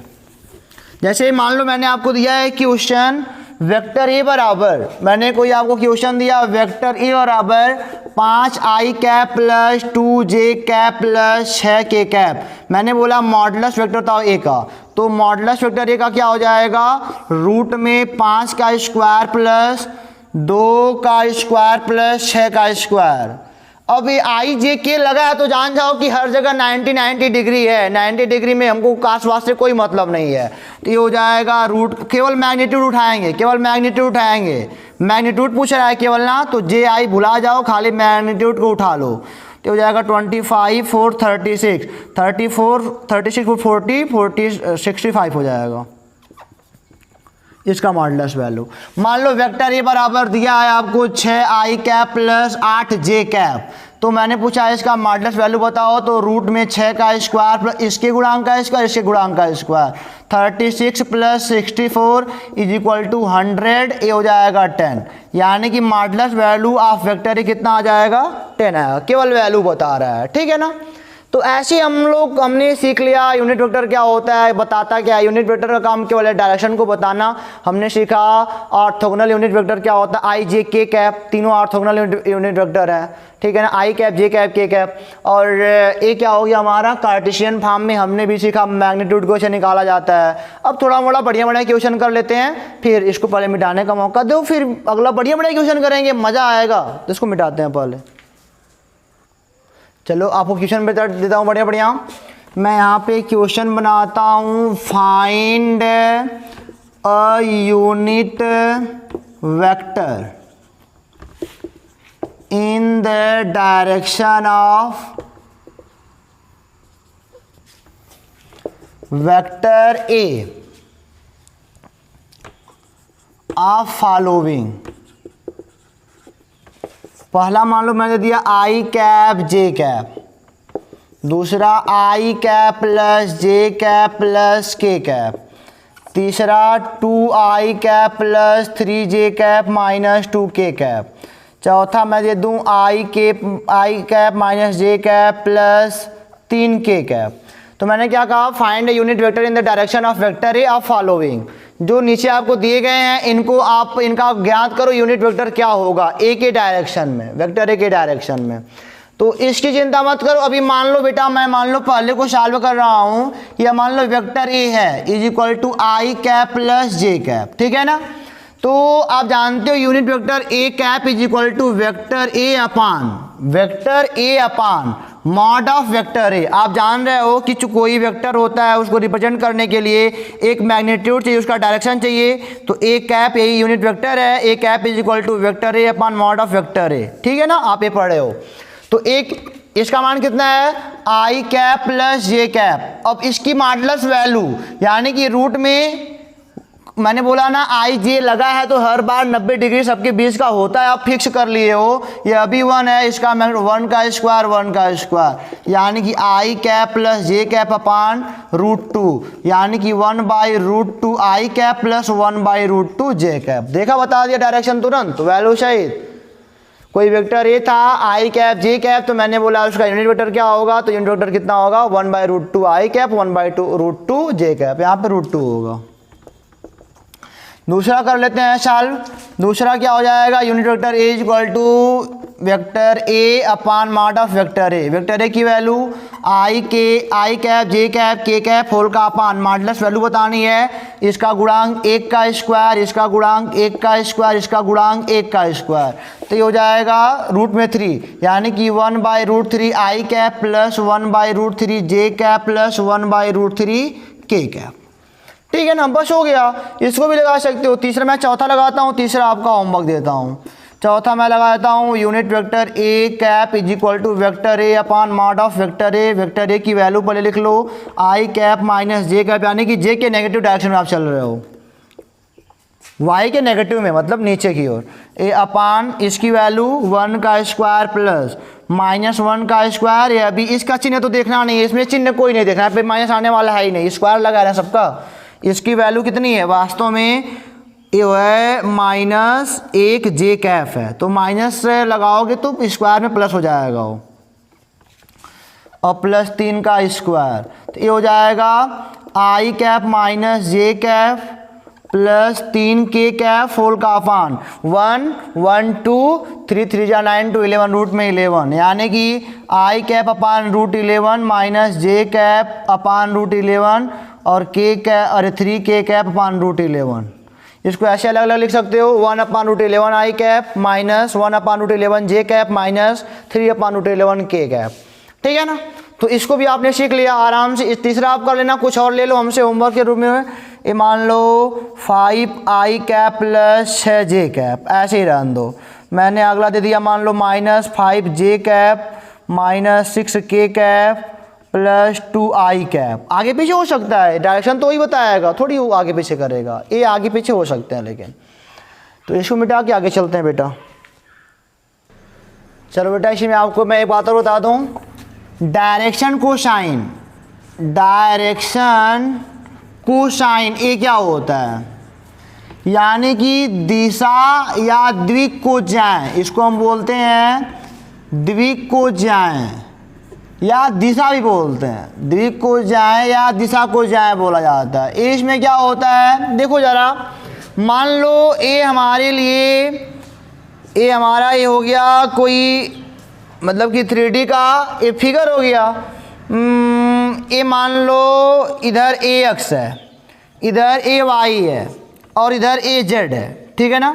जैसे मान लो मैंने आपको दिया है क्वेश्चन वेक्टर ए बराबर, मैंने कोई आपको क्वेश्चन दिया वेक्टर ए बराबर 5i cap plus 2j cap plus 6k cap. मैंने बोला मॉडुलस वेक्टर था ए का, तो मॉडुलस वेक्टर ए का क्या हो जाएगा, रूट में 5 का स्क्वायर प्लस 2 का स्क्वायर प्लस 6 का स्क्वायर। अब ये आई जे के लगा है तो जान जाओ कि हर जगह 90-90 डिग्री है, 90 डिग्री में हमको काश वास से कोई मतलब नहीं है। तो ये हो जाएगा रूट, केवल मैग्नीट्यूड उठाएंगे, केवल मैग्नीट्यूड उठाएंगे, मैग्नीट्यूड पूछ रहा है केवल ना, तो जे आई भुला जाओ, खाली मैग्नीट्यूड को उठा लो। तो हो जाएगा 25 4 36 34 36 40 40 65 हो जाएगा इसका मॉडुलस वैल्यू। मान लो वेक्टर ए बराबर दिया है आपको 6i cap plus 8j cap, तो मैंने पूछा है इसका मॉडुलस वैल्यू बताओ, तो रूट में 6 का स्क्वायर प्लस इसके गुणांक का स्क्वायर, इसके गुणांक का square, 36 plus 64 is equal to 100, ये हो जाएगा 10। यानी कि modulus value of vector A कितना आ जाएगा, 10 आएगा, केवल वैल्यू बता रहा है। ठीक है ना, तो ऐसे हमने सीख लिया यूनिट वेक्टर क्या होता है, बताता क्या है। यूनिट वेक्टर का काम केवल है डायरेक्शन को बताना। हमने सीखा ऑर्थोगोनल यूनिट वेक्टर क्या होता है, आई जे के कैप, तीनों ऑर्थोगोनल यूनिट वेक्टर है। ठीक है ना, आई cap j cap k cap. और ये क्या हो गया हमारा कार्टेशियन फॉर्म में हमने भी सीखा मैग्नीट्यूड को ऐसे निकाला जाता है। अब थोड़ा मोड़ा बढ़िया बढ़िया क्वेश्चन कर लेते हैं, फिर इसको पहले मिटाने का मौका दो, फिर अगला बढ़िया बढ़िया क्वेश्चन करेंगे, मज़ा आएगा। तो इसको मिटाते हैं पहले। चलो आपको क्वेश्चन बता देता हूँ बढ़िया बढ़िया। मैं यहाँ पे क्वेश्चन बनाता हूँ, find a unit vector in the direction of vector A of following. पहला मान लो मैंने दिया आई कैप जे कैप, दूसरा आई cap plus j cap plus के कैप, तीसरा 2i cap plus 3j cap minus 2k cap, चौथा मैं दे दूँ आई cap minus j cap plus 3k cap. तो मैंने क्या कहा, find a unit vector in the direction of vector A of following. जो नीचे आपको दिए गए हैं इनको आप इनका ज्ञात करो, यूनिट वेक्टर क्या होगा ए के डायरेक्शन में, वेक्टर ए के डायरेक्शन में। तो इसकी चिंता मत करो। अभी मान लो बेटा, मैं मान लो पहले को सॉल्व कर रहा हूँ, या मान लो वेक्टर ए है is equal to i cap plus j cap. ठीक है ना, तो आप जानते हो unit vector A cap is equal to vector A upon mod of vector A. आप जान रहे हो कि कोई वेक्टर होता है उसको रिप्रेजेंट करने के लिए एक मैग्नीट्यूड चाहिए, उसका डायरेक्शन चाहिए। तो ए कैप यही यूनिट वेक्टर है, A cap is equal to vector A upon mod of vector A. ठीक है ना, आप ये पढ़े हो। तो एक इसका मान कितना है, आई कैप प्लस जे कैप। अब इसकी मॉडुलस वैल्यू यानी कि रूट में मैंने बोला ना आई जे लगा है तो हर बार 90 डिग्री सबके बीच का होता है, आप फिक्स कर लिए हो। ये अभी 1 है, इसका मैग्नीट्यूड 1 का स्क्वायर 1 का स्क्वायर, यानी कि आई कैप प्लस जे कैप अपान √2, यानी कि 1/√2 आई कैप प्लस 1/√2 जे कैप। देखा, बता दिया डायरेक्शन तुरंत, वैल्यू सहित। कोई वेक्टर ए था आई कैप जे कैप, तो मैंने बोला उसका यूनिट वेक्टर क्या होगा, तो यूनिट वेक्टर कितना होगा 1/√2 आई कैप 1/√2 जे कैप, यहाँ पे √2 होगा। दूसरा कर लेते हैं सॉल्व। दूसरा क्या हो जाएगा, unit vector A is equal to vector A upon mod of vector A. Vector A की value i cap j cap k cap whole का अपान मॉडुलस वैल्यू बतानी है, इसका गुणांक 1 का स्क्वायर, इसका गुणांक 1 का स्क्वायर, इसका गुणांक 1 का स्क्वायर, तो ये हो जाएगा रूट में 3, यानी कि 1/√3 आई कैप प्लस 1/√3 जे कैप प्लस 1/√3 के कैप। ठीक है ना, बस हो गया। इसको भी लगा सकते हो। तीसरा मैं चौथा लगाता हूँ, तीसरा आपका होमवर्क देता हूँ। चौथा मैं लगाता हूँ unit vector A cap is equal to vector A upon mod of vector A. Vector A की वैल्यू पहले लिख लो i cap minus j cap, यानी कि जे के नेगेटिव डायरेक्शन में आप चल रहे हो, वाई के नेगेटिव में, मतलब नीचे की ओर। ए अपान इसकी वैल्यू 1 का स्क्वायर प्लस -1 का स्क्वायर। या अभी इसका चिन्ह तो देखना नहीं है, इसमें चिन्ह कोई नहीं देखना है, फिर माइनस आने वाला है ही नहीं, स्क्वायर लगा रहा है सबका। इसकी वैल्यू कितनी है, वास्तव में ये है -1 जे कैफ है, तो माइनस से लगाओगे तो स्क्वायर में प्लस हो जाएगा वो, और प्लस 3 का स्क्वायर, तो ये हो जाएगा आई कैप माइनस जे कैफ प्लस 3 के कैप होल का अपान 1 1 2 3 3 जा 9 2 11 रूट में 11, यानी कि आई कैप अपान √11 माइनस जे कैप अपान √11 और के कैप और 3 के कैप अपान √11। इसको ऐसे अलग अलग लिख सकते हो, 1/√11 आई कैप माइनस 1/√11 जे कैप माइनस 3/√11 के कैप। ठीक है ना, तो इसको भी आपने सीख लिया आराम से। इस तीसरा आप कर लेना, कुछ और ले लो हमसे होमवर्क के रूप में। ये मान लो 5 आई कैप प्लस 6 जे कैप, ऐसे ही रहने दो। मैंने अगला दे दिया, मान लो -5 जे कैप माइनस 6 के कैप प्लस 2 आई कैप। आगे पीछे हो सकता है, डायरेक्शन तो वही बताएगा, थोड़ी वो आगे पीछे करेगा, ये आगे पीछे हो सकते हैं, लेकिन तो इसको मिटा के आगे चलते हैं बेटा। चलो बेटा, इसी में आपको मैं एक बात और बता दूं, डायरेक्शन कोसाइन ये क्या होता है, यानी कि दिशा या द्विकोजाएं, इसको हम बोलते हैं द्विकोजाएं या दिशा भी बोलते हैं, द्विकोजाएं या दिशा कोजाएं बोला जाता है। इसमें क्या होता है, देखो जरा, मान लो ये हमारे लिए, ये हमारा ये हो गया कोई मतलब कि 3D का ये फिगर हो गया। ये मान लो इधर ए एक्स है, इधर ए वाई है और इधर ए जेड है, ठीक है ना।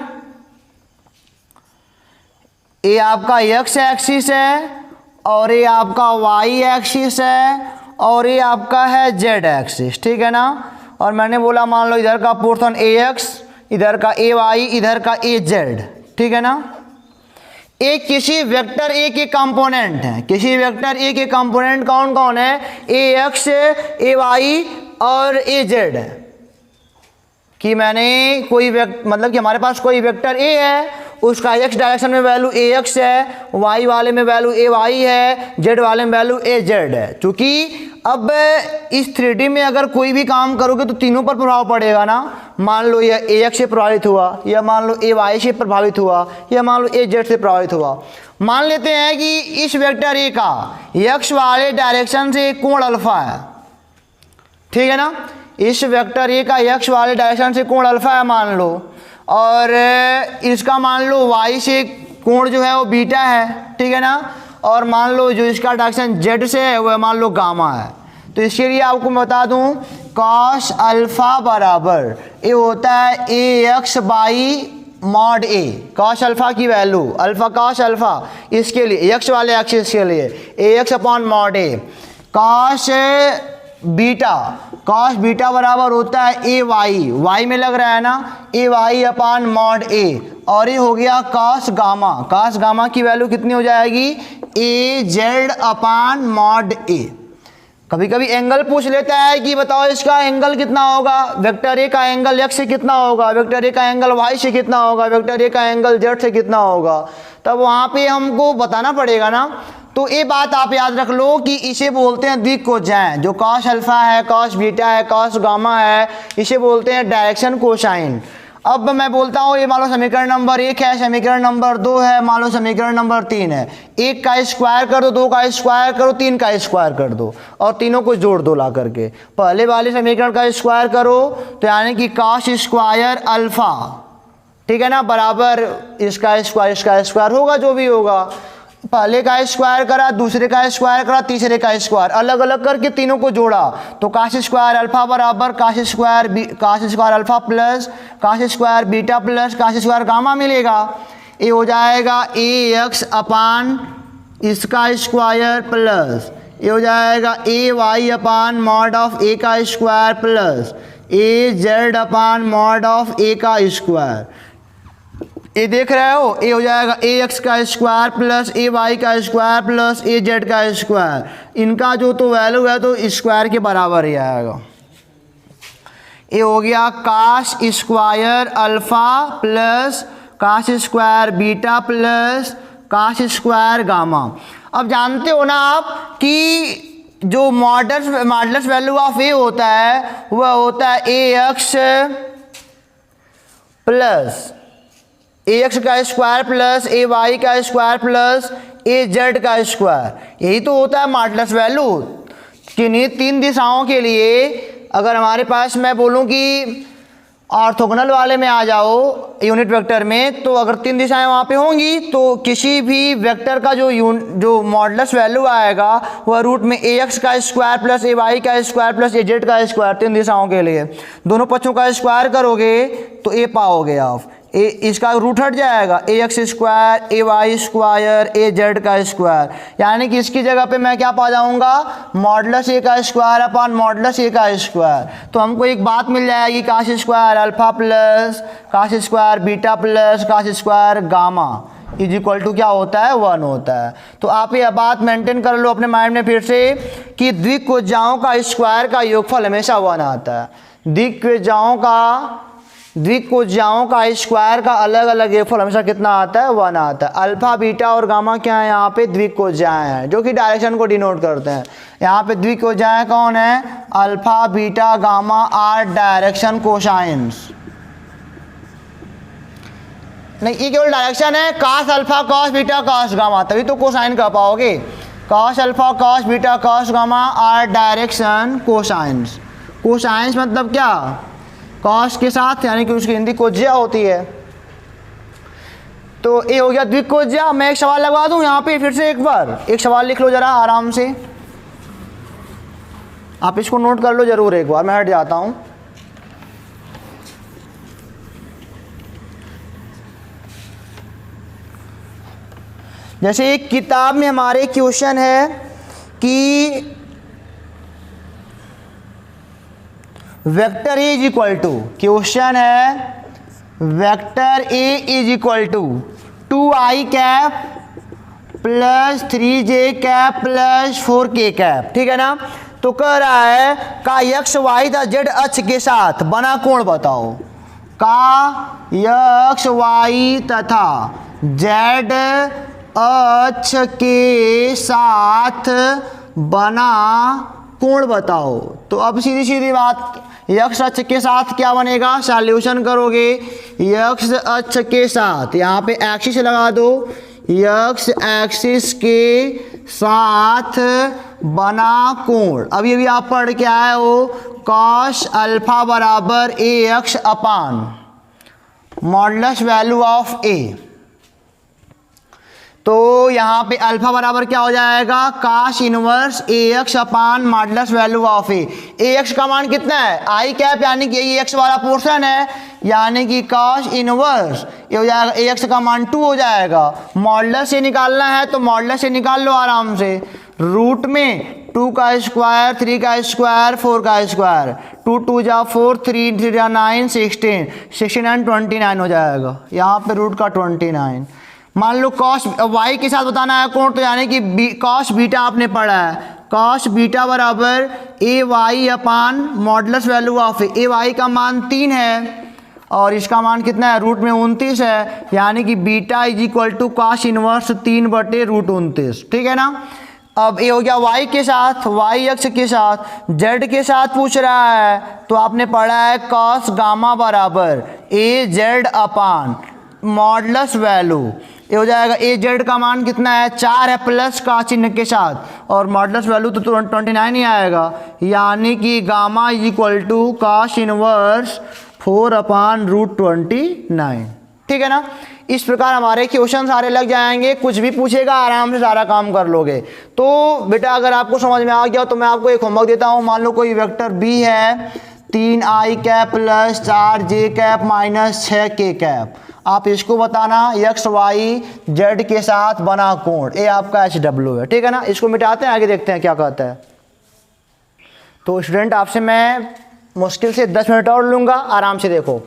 ये आपका एक्स एक्सिस है और ये आपका वाई एक्सिस है और ये आपका है जेड एक्सिस, ठीक है ना। और मैंने बोला मान लो इधर का पोर्शन ए एक्स, इधर का ए वाई, इधर का ए जेड, ठीक है ना। एक किसी वेक्टर ए के कंपोनेंट है, किसी वेक्टर ए के कंपोनेंट कौन कौन है, ए एक्स, ए वाई और ए जेड है। कि मैंने कोई मतलब कि हमारे पास कोई वेक्टर ए है, उसका एक्स डायरेक्शन में वैल्यू ए एक्स है, वाई वाले में वैल्यू ए वाई है, जेड वाले में वैल्यू ए जेड है। क्योंकि अब इस 3D में अगर कोई भी काम करोगे तो तीनों पर प्रभाव पड़ेगा ना। मान लो यह ए एक्स से प्रभावित हुआ, या मान लो ए वाई से प्रभावित हुआ, या मान लो ए जेड से प्रभावित हुआ। मान लेते हैं कि इस वेक्टर ए का एक्स वाले डायरेक्शन से कोण अल्फा है, ठीक है ना। इस वेक्टर ए का एक्स वाले डायरेक्शन से कोण अल्फा है मान लो, और इसका मान लो वाई से कोण जो है वो बीटा है, ठीक है ना। और मान लो जो इसका डायरेक्शन जेड से है वह मान लो गामा है। तो इसके लिए आपको मैं बता दूं, कॉस अल्फा बराबर ये होता है A X by mod A. Cos alpha की वैल्यू, अल्फा कॉस अल्फा, इसके लिए एक्स वाले एक्सिस के लिए A X upon mod A. Cos beta बराबर होता है ए वाई, वाई में लग रहा है ना, ए वाई अपान मॉड ए। और ये हो गया कॉस गामा की वैल्यू कितनी हो जाएगी, ए जेड अपान मॉड ए। कभी कभी एंगल पूछ लेता है कि बताओ इसका एंगल कितना होगा, वेक्टर ए का एंगल x से कितना होगा, वेक्टर ए का एंगल y से कितना होगा, वेक्टर ए का एंगल z से कितना होगा, तब वहाँ पे हमको बताना पड़ेगा ना। तो ये बात आप याद रख लो कि इसे बोलते हैं द्विकोजाएं, जो कॉस अल्फा है, कॉस बीटा है, कॉस गामा है, इसे बोलते हैं डायरेक्शन कोसाइन। अब मैं बोलता हूँ ये मान लो समीकरण नंबर 1 है, समीकरण नंबर 2 है, मान लो समीकरण नंबर 3 है। 1 का स्क्वायर कर दो, 2 का स्क्वायर करो, 3 का स्क्वायर कर दो और तीनों को जोड़ दो ला करके। पहले वाले समीकरण का स्क्वायर करो तो यानी कि कॉस स्क्वायर अल्फा, ठीक है ना, बराबर इसका स्क्वायर होगा जो भी होगा। पहले का स्क्वायर करा, दूसरे का स्क्वायर करा, तीसरे का स्क्वायर, अलग अलग करके तीनों को जोड़ा तो काश स्क्वायर अल्फा बराबर काश square alpha plus cos square beta plus cos square gamma मिलेगा। ये हो जाएगा ए एक्स अपान इसका स्क्वायर प्लस ये हो जाएगा a y upon mod of a का square plus a z upon mod of a का स्क्वायर। ये देख रहे हो, ये हो जाएगा ए एक्स का स्क्वायर प्लस ए वाई का स्क्वायर प्लस ए जेड का स्क्वायर। इनका जो तो वैल्यू है तो स्क्वायर के बराबर ही आएगा। ये हो गया काश square alpha plus cos square beta plus cos square gamma. अब जानते हो ना आप कि जो मॉडुलस वैल्यू ऑफ ए होता है वह होता है A x plus A x का स्क्वायर प्लस ए वाई का स्क्वायर प्लस ए जेड का स्क्वायर। यही तो होता है मॉडुलस वैल्यू। किन्हीं तीन दिशाओं के लिए अगर हमारे पास मैं बोलूं कि ऑर्थोगोनल वाले में आ जाओ यूनिट वेक्टर में, तो अगर तीन दिशाएं वहाँ पे होंगी तो किसी भी वेक्टर का जो मॉडुलस वैल्यू आएगा वह रूट में ए एक्स का स्क्वायर प्लस ए वाई का स्क्वायर प्लस ए जेड का स्क्वायर, तीन दिशाओं के लिए दोनों पक्षों का स्क्वायर करोगे तो ए पाओगे आप। ए इसका रूट हट जाएगा, a x square A Y square A z का स्क्वायर, यानी कि इसकी जगह पे मैं क्या पा जाऊंगा मॉडुलस ए का स्क्वायर अपान मॉडुलस ए का स्क्वायर। तो हमको एक बात मिल जाएगी cos square alpha plus cos square beta plus cos square gamma is equal to क्या होता है 1 होता है। तो आप ये बात मेंटेन कर लो अपने माइंड में फिर से कि द्विकोजाओं का स्क्वायर का योगफल हमेशा 1 आता है। द्विकोजाओं का स्क्वायर का अलग अलग योगफल हमेशा कितना आता है 1 आता है। अल्फा बीटा और गामा क्या है यहाँ पे द्विकोजाएं हैं जो कि डायरेक्शन को डिनोट करते हैं। यहाँ पे द्विकोजाएं कौन है, alpha beta gamma are direction cosines. नहीं ये केवल डायरेक्शन है, cos alpha cos beta cos gamma तभी तो कोसाइन कह पाओगे। Cos alpha cos beta cos gamma are direction cosines. Cosines मतलब क्या, कॉस के साथ, यानी कि उसकी हिंदी कोज्या होती है। तो ये हो गया द्विकोज्या। मैं एक सवाल लगा दूं यहाँ पे फिर से एक बार, एक सवाल लिख लो जरा आराम से, आप इसको नोट कर लो जरूर एक बार, मैं हट जाता हूं। जैसे एक किताब में हमारे क्वेश्चन है कि vector A is equal to, question है vector A is equal to 2i cap plus 3j cap plus 4k cap, ठीक है ना। तो कह रहा है का यक्ष वाई तथा जेड अक्ष के साथ बना कोण बताओ, का यक्ष वाई तथा जेड अक्ष के साथ बना कोण बताओ। तो अब सीधी सीधी बात, यक्ष अक्ष के साथ क्या बनेगा, सॉल्यूशन करोगे यक्ष अक्ष के साथ, यहाँ पे एक्सिस लगा दो, यक्ष एक्सिस के साथ बना कोण। अभी अभी आप पढ़ के आए हो कॉस अल्फा बराबर a x upon modulus value of a. तो यहाँ पे अल्फा बराबर क्या हो जाएगा, cos inverse a x upon modulus value of a. A x का मान कितना है आई कैप, यानी कि ये एक्स वाला पोर्शन है, यानी कि काश इनवर्स ये हो जाएगा ए एक्स का मान 2 हो जाएगा। मॉडुलस से निकालना है तो मॉडुलस से निकाल लो आराम से, रूट में 2 का स्क्वायर 3 का स्क्वायर 4 का स्क्वायर, 2 2 जा 4 3 3 जा 9 16 16 29 हो जाएगा, यहाँ पे रूट का 29। मान लो कॉस वाई के साथ बताना है कोण, तो यानी कि कॉस बीटा आपने पढ़ा है, कॉस बीटा बराबर a y upon modulus value of a y का मान 3 है और इसका मान कितना है, रूट में 29 है, यानी कि beta is equal to cos inverse 3/√29, ठीक है ना। अब ये हो गया y के साथ, y अक्ष के साथ, z के साथ पूछ रहा है तो आपने पढ़ा है कॉस गामा बराबर ए जेड अपान मॉडुलस वैल्यू, ये हो जाएगा ए जेड का मान कितना है 4 है प्लस का चिन्ह के साथ और मॉडुलस वैल्यू तो 29 ही आएगा, यानी कि gamma is equal to cos inverse 4/√29, ठीक है ना। इस प्रकार हमारे क्वेश्चन सारे लग जाएंगे, कुछ भी पूछेगा आराम से सारा काम कर लोगे। तो बेटा अगर आपको समझ में आ गया तो मैं आपको एक होमवर्क देता हूँ। मान लो कोई वेक्टर बी है 3i cap plus 4j cap minus 6k cap, आप इसको बताना एक्स वाई जेड के साथ बना कोण, ये आपका HW है, ठीक है ना। इसको मिटाते हैं, आगे देखते हैं क्या कहता है। तो स्टूडेंट आपसे मैं मुश्किल से 10 मिनट और लूँगा, आराम से देखो।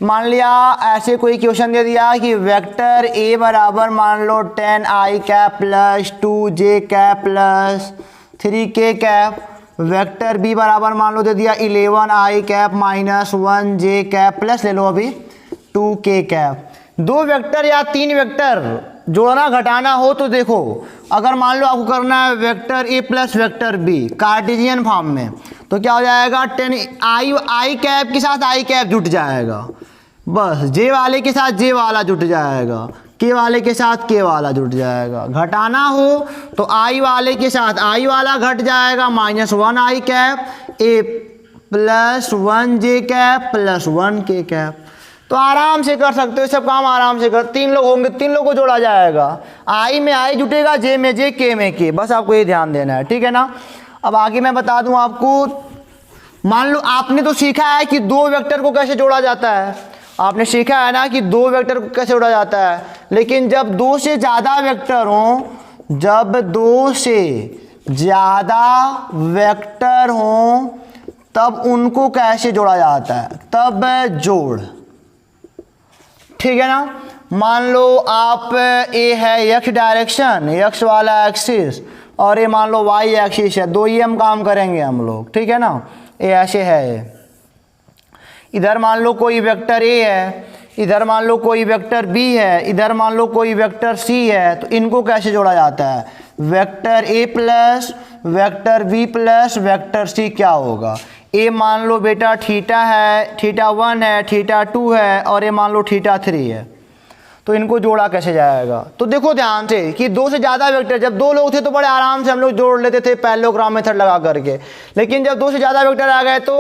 मान लिया ऐसे कोई क्वेश्चन दे दिया कि वेक्टर ए बराबर मान लो 10i cap plus 2j cap plus 3k cap, vector B बराबर मान लो दे दिया 11i cap minus 1j cap plus ले लो अभी 2k कैप। दो वेक्टर या तीन वेक्टर जोड़ना घटाना हो तो देखो, अगर मान लो आपको करना है vector A plus vector B cartesian form में, तो क्या हो जाएगा 10i कैप के साथ i कैप जुट जाएगा, बस जे वाले के साथ जे वाला जुट जाएगा, के वाले के साथ के वाला जुट जाएगा। घटाना हो तो i वाले के साथ i वाला घट जाएगा -1i cap A plus 1j cap plus 1k cap. तो आराम से कर सकते हो सब काम, आराम से कर। 3 लोग होंगे, 3 लोग को जोड़ा जाएगा, i में i जुटेगा, j में j, k में k, बस आपको ये ध्यान देना है, ठीक है ना। अब आगे मैं बता दूं आपको, मान लो आपने तो सीखा है कि दो वेक्टर को कैसे जोड़ा जाता है, आपने सीखा है ना कि दो वेक्टर को कैसे जोड़ा जाता है, लेकिन जब दो से ज़्यादा वेक्टर हों, जब दो से ज़्यादा वेक्टर हों तब उनको कैसे जोड़ा जाता है, तब जोड़, ठीक है ना। मान लो आप ए है x डायरेक्शन, x वाला एक्सिस, और ये मान लो y एक्सिस है, दो ही हम काम करेंगे हम लोग, ठीक है ना। ये ऐसे है, इधर मान लो कोई वेक्टर a है, इधर मान लो कोई वेक्टर b है, इधर मान लो कोई वेक्टर c है, तो इनको कैसे जोड़ा जाता है, vector a plus vector b plus vector c क्या होगा, ए मान लो बेटा थीटा है, थीटा 1 है, थीटा 2 है, और ये मान लो थीटा 3 है, तो इनको जोड़ा कैसे जाएगा। तो देखो ध्यान से कि दो से ज़्यादा वेक्टर, जब दो लोग थे तो बड़े आराम से हम लोग जोड़ लेते थे पैरेललोग्राम मेथड लगा करके, लेकिन जब दो से ज़्यादा वेक्टर आ गए तो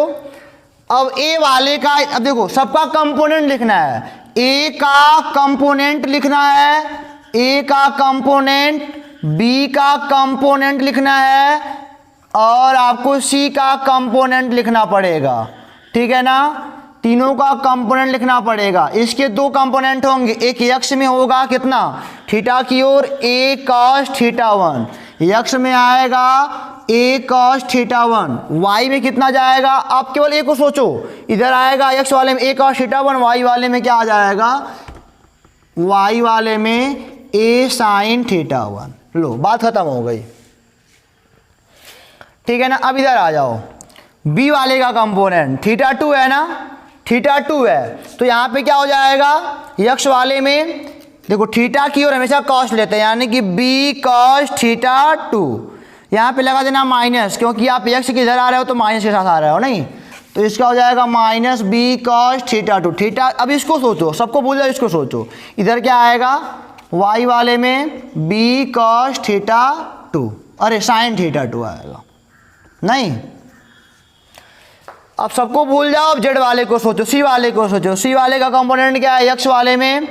अब ए वाले का, अब देखो सबका कंपोनेंट लिखना है, ए का कंपोनेंट लिखना है, ए का कंपोनेंट, बी का कंपोनेंट लिखना है, और आपको सी का कंपोनेंट लिखना पड़ेगा, ठीक है ना। तीनों का कंपोनेंट लिखना पड़ेगा। इसके दो कंपोनेंट होंगे, एक एक्स में होगा कितना थीटा की ओर a cos थीटा 1, एक्स में आएगा a cos थीटा 1, y में कितना जाएगा, आप केवल a को सोचो, इधर आएगा x वाले में a cos थीटा 1, y वाले में क्या आ जाएगा, y वाले में a sin थीटा 1। लो बात खत्म हो गई, ठीक है ना। अब इधर आ जाओ, b वाले का कंपोनेंट थीटा 2 है ना, थीटा 2 है, तो यहाँ पे क्या हो जाएगा, यक्ष वाले में देखो थीटा की ओर हमेशा कॉस लेते हैं, यानी कि b cos थीटा 2, यहाँ पे लगा देना माइनस, क्योंकि आप यक्ष के इधर आ रहे हो तो माइनस के साथ आ रहे हो नहीं, तो इसका हो जाएगा minus b cos theta 2, theta. अब इसको सोचो, सबको भूल जाओ, इसको सोचो, इधर क्या आएगा y वाले में b cos थीटा 2, अरे साइन थीटा 2 आएगा नहीं। अब सबको भूल जाओ, अब जेड वाले को सोचो, सी वाले को सोचो, सी वाले का कंपोनेंट क्या है, एक्स वाले में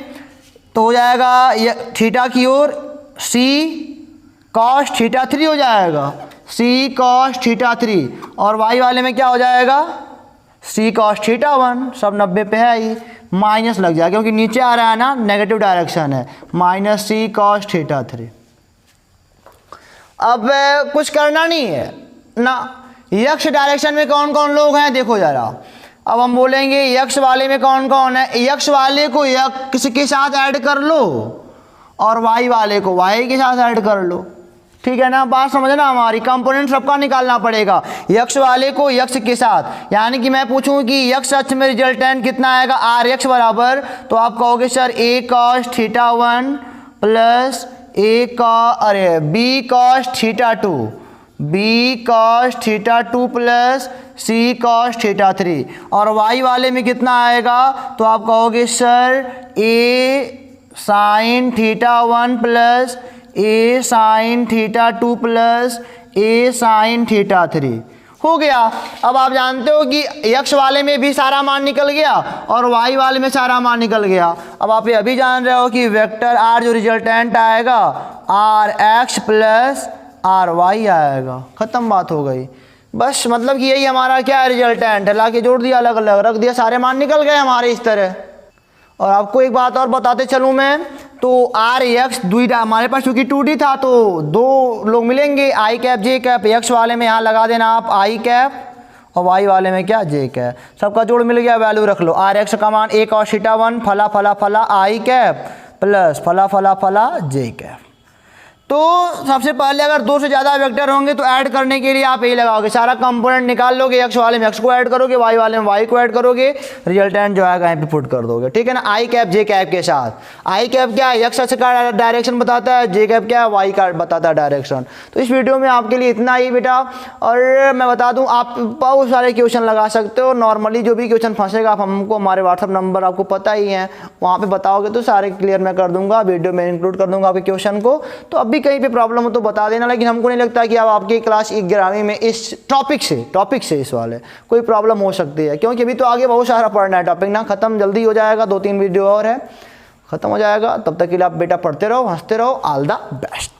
तो हो जाएगा थीटा की ओर सी कॉस थीटा 3 हो जाएगा, सी कॉस थीटा 3, और वाई वाले में क्या हो जाएगा सी कॉस थीटा 1, सब 90 पे है ही, माइनस लग जाएगा क्योंकि नीचे आ रहा है ना, नेगेटिव डायरेक्शन है, माइनस सी कॉस थीटा 3। अब कुछ करना नहीं है ना। यक्ष डायरेक्शन में कौन कौन लोग हैं देखो जरा, अब हम बोलेंगे यक्ष वाले में कौन कौन है, यक्ष वाले को यक्ष के साथ ऐड कर लो और वाई वाले को वाई के साथ ऐड कर लो, ठीक है ना, बात समझना हमारी। कंपोनेंट सबका निकालना पड़ेगा, यक्स वाले को यक्स के साथ। यानी कि मैं पूछूं कि यक्स अक्ष में रिजल्टेंट कितना आएगा आर एक्स बराबर, तो आप कहोगे sir a cos theta 1 plus b cos theta 2, b cos theta 2 plus c cos theta 3। और वाई वाले में कितना आएगा, तो आप कहोगे सर ए साइन थीटा 1 प्लस ए साइन थीटा 2 प्लस ए साइन थीटा 3। हो गया। अब आप जानते हो कि यक्स वाले में भी सारा मान निकल गया और वाई वाले में सारा मान निकल गया। अब आप ये अभी जान रहे हो कि वेक्टर आर जो रिजल्टेंट आएगा R X plus R Y आएगा। ख़त्म, बात हो गई। बस मतलब कि यही हमारा क्या है, रिजल्टेंट है। ला के जोड़ दिया, अलग अलग रख दिया, सारे मान निकल गए हमारे इस तरह। और आपको एक बात और बताते चलूँ मैं, तो आर एक्स दुईटा हमारे पास क्योंकि 2D था तो दो लोग मिलेंगे, आई कैप जे कैप। एक्स वाले में यहाँ लगा देना आप आई कैप और वाई वाले में क्या जे कैप। सबका जोड़ मिल गया, वैल्यू रख लो। आर एक्स का मान 1 cos थीटा 1 फला फला फला आई कैप प्लस फला फला फला जे कैप। तो सबसे पहले अगर दो से ज़्यादा वेक्टर होंगे तो ऐड करने के लिए आप यही लगाओगे, सारा कंपोनेंट निकाल लोगे, एक्स वाले में एक्स को ऐड करोगे, वाई वाले में वाई को ऐड करोगे, रिजल्टेंट जो आएगा यहाँ पे पुट कर दोगे। ठीक है ना, आई कैप जे कैप के साथ। आई कैप क्या है, एक्स अक्ष का डायरेक्शन बताता है, जे कैप क्या है, वाई का बताता है डायरेक्शन। तो इस वीडियो में आपके लिए इतना ही बेटा। और मैं बता दूँ, आप बहुत सारे क्वेश्चन लगा सकते हो। नॉर्मली जो भी क्वेश्चन फंसेगा आप हमको हमारे व्हाट्सअप नंबर आपको पता ही है, वहाँ पर बताओगे तो सारे क्लियर मैं कर दूँगा, वीडियो में इंक्लूड कर दूँगा आपके क्वेश्चन को। तो अब भी कहीं पे प्रॉब्लम हो तो बता देना, लेकिन हमको नहीं लगता कि अब आपकी क्लास 11वीं में इस टॉपिक से इस वाले कोई प्रॉब्लम हो सकती है, क्योंकि अभी तो आगे बहुत सारा पढ़ना है। टॉपिक ना ख़त्म जल्दी हो जाएगा, 2-3 वीडियो और है, ख़त्म हो जाएगा। तब तक के लिए आप बेटा पढ़ते रहो, हंसते रहो। All the best.